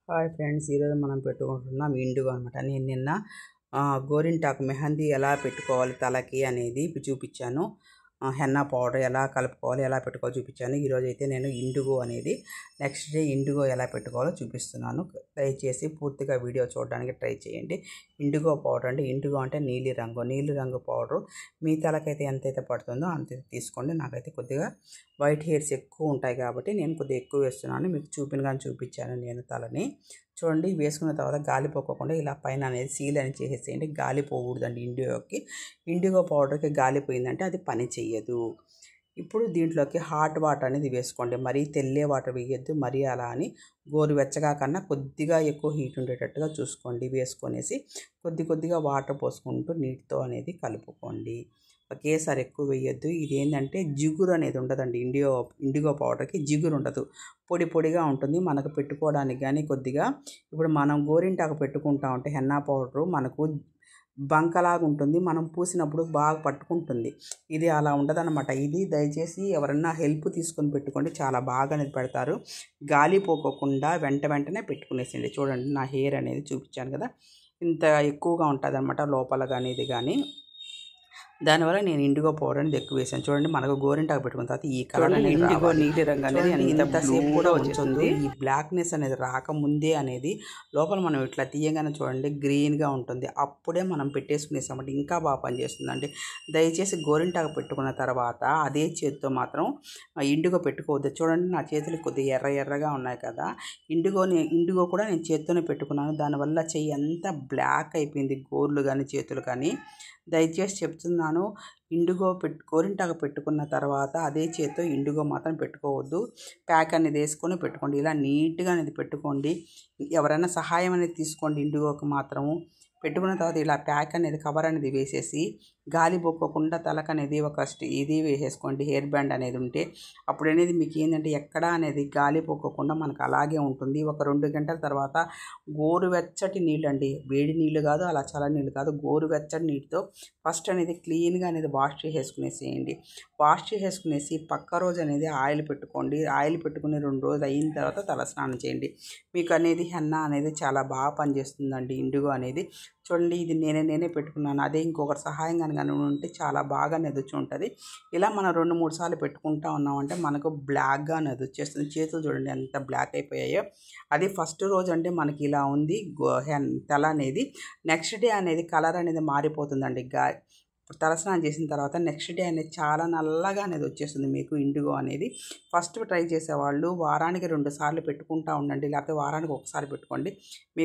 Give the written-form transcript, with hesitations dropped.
Hi friends, ఈరోజు మనం పెట్టుకుంటున్నాం ఇండిగో అనమాట. నేను నిన్న గోరింటాకు మెహందీ ఎలా పెట్టుకోవాలి తలకి అనేది చూపించాను. హెన్నా పౌడర్ ఎలా కలుపుకోవాలి, ఎలా పెట్టుకోవాలో చూపించాను. ఈరోజు అయితే నేను ఇండిగో అనేది నెక్స్ట్ డే ఇండిగో ఎలా పెట్టుకోవాలో చూపిస్తున్నాను. దయచేసి పూర్తిగా వీడియో చూడడానికి ట్రై చేయండి. ఇండిగో పౌడర్ అంటే ఇండిగో అంటే నీలిరంగు పౌడరు మీ తలకైతే ఎంతైతే పడుతుందో అంత తీసుకోండి. నాకైతే కొద్దిగా వైట్ హెయిర్స్ ఎక్కువ ఉంటాయి కాబట్టి నేను కొద్దిగా ఎక్కువ వేస్తున్నాను. మీకు చూపించాను నేను తలని. చూడండి, వేసుకున్న తర్వాత గాలి పోకోకుండా ఇలా పైన అనేది సీల్ అని చేసేసేయండి. గాలి పోకూడదండి ఇండిగో పౌడర్కి గాలి పోయిందంటే అది పని చెయ్యదు. ఇప్పుడు దీంట్లోకి హాట్ వాటర్ అనేది వేసుకోండి. మరీ తెల్లే వాటర్ వేయద్దు, మరీ అలా అని గోరువెచ్చగా కన్నా కొద్దిగా ఎక్కువ హీట్ ఉండేటట్టుగా చూసుకోండి. వేసుకొనేసి కొద్దిగా వాటర్ పోసుకుంటూ నీటితో అనేది కలుపుకోండి. ఒకేసారి ఎక్కువ వేయద్దు. ఇది ఏంటంటే జిగురు అనేది ఉండదండి. ఇండిగో పౌడర్కి జిగురు ఉండదు, పొడిగా ఉంటుంది. మనకు పెట్టుకోవడానికి కానీ కొద్దిగా ఇప్పుడు మనం గోరింటాకు పెట్టుకుంటా ఉంటే హెన్నా పౌడరు మనకు బంకలాగా ఉంటుంది, మనం పూసినప్పుడు బాగా పట్టుకుంటుంది. ఇది అలా ఉండదన్నమాట. ఇది దయచేసి ఎవరన్నా హెల్ప్ తీసుకొని పెట్టుకోండి, చాలా బాగా అనేది పెడతారు. గాలి పోకోకుండా వెంటనే పెట్టుకునేసిండి. చూడండి, నా హెయిర్ అనేది చూపించాను కదా, ఇంత ఎక్కువగా ఉంటుంది అన్నమాట లోపల కానీ ఇది కానీ. దానివల్ల నేను ఇండిగో పౌడర్ అనేది ఎక్కువ వేసాను. చూడండి, మనకు గోరింటాకు పెట్టుకున్న తర్వాత ఈ కలర్ ఇండిగో నీలి రంగు అనేది ఇంతసేపు కూడా వచ్చేస్తుంది. ఈ బ్లాక్నెస్ అనేది రాకముందే అనేది లోపల మనం ఇట్లా తీయగానే చూడండి గ్రీన్గా ఉంటుంది. అప్పుడే మనం పెట్టేసుకునేసామంటే ఇంకా బాగా పనిచేస్తుందండి. దయచేసి గోరింటాకు పెట్టుకున్న తర్వాత అదే చేతితో మాత్రం ఇండిగో పెట్టుకోవద్దు. చూడండి, నా చేతులు కొద్దిగా ఎర్రగా ఉన్నాయి కదా. ఇండిగో కూడా నేను చేతితోనే పెట్టుకున్నాను. దానివల్ల చెయ్యి అంతా బ్లాక్ అయిపోయింది, గోర్లు కానీ చేతులు కానీ. దయచేసి చెప్తున్నాను, గోరింటాకు పెట్టుకున్న తర్వాత అదే చేత్తో ఇండిగో మాత్రం పెట్టుకోవద్దు. ప్యాక్ అనేది వేసుకొని పెట్టుకోండి. ఇలా నీట్గా అనేది పెట్టుకోండి. ఎవరైనా సహాయం అనేది తీసుకోండి. ఇండిగోకి మాత్రము పెట్టుకున్న తర్వాత ఇలా ప్యాక్ అనేది కవర్ అనేది వేసేసి గాలి పోకోకుండా తలకు అనేది ఇది వేసేసుకోండి. హెయిర్ బ్యాండ్ అనేది ఉంటే అప్పుడు అనేది మీకు ఏంటంటే ఎక్కడ అనేది గాలి పోకోకుండా మనకు అలాగే ఉంటుంది. ఒక 2 గంటల తర్వాత గోరువెచ్చటి నీళ్ళు అండి, వేడి నీళ్ళు కాదు, అలా చల్ల నీళ్ళు కాదు, గోరువెచ్చటి నీటితో ఫస్ట్ అనేది క్లీన్గా అనేది వాష్ చేసేసుకునేసేయండి. వాష్ చేసేసుకునేసి పక్క రోజు అనేది ఆయిల్ పెట్టుకోండి. ఆయిల్ పెట్టుకుని 2 రోజులు అయిన తర్వాత తలస్నానం చేయండి. మీకు అనేది హెన్నా అనేది చాలా బాగా పనిచేస్తుందండి. ఇండిగో అనేది చూడండి, ఇది నేనే పెట్టుకున్నాను. అదే ఇంకొకటి సహాయంగా కానీ ఉంటే చాలా బాగా నెదొచ్చి ఉంటుంది. ఇలా మనం 2-3 సార్లు పెట్టుకుంటా ఉన్నామంటే మనకు బ్లాక్గా నెదొచ్చేస్తుంది. చేతులు చూడండి ఎంత బ్లాక్ అయిపోయాయో. అది ఫస్ట్ రోజు అంటే మనకి ఇలా ఉంది తల అనేది. నెక్స్ట్ డే అనేది కలర్ అనేది మారిపోతుందండి. తలస్నానం చేసిన తర్వాత నెక్స్ట్ డే అనేది చాలా నల్లగా అనేది వచ్చేస్తుంది మీకు ఇండిగో అనేది. ఫస్ట్ ట్రై చేసేవాళ్ళు వారానికి 2 సార్లు పెట్టుకుంటూ ఉండండి, లేకపోతే వారానికి 1 సారి పెట్టుకోండి. మీకు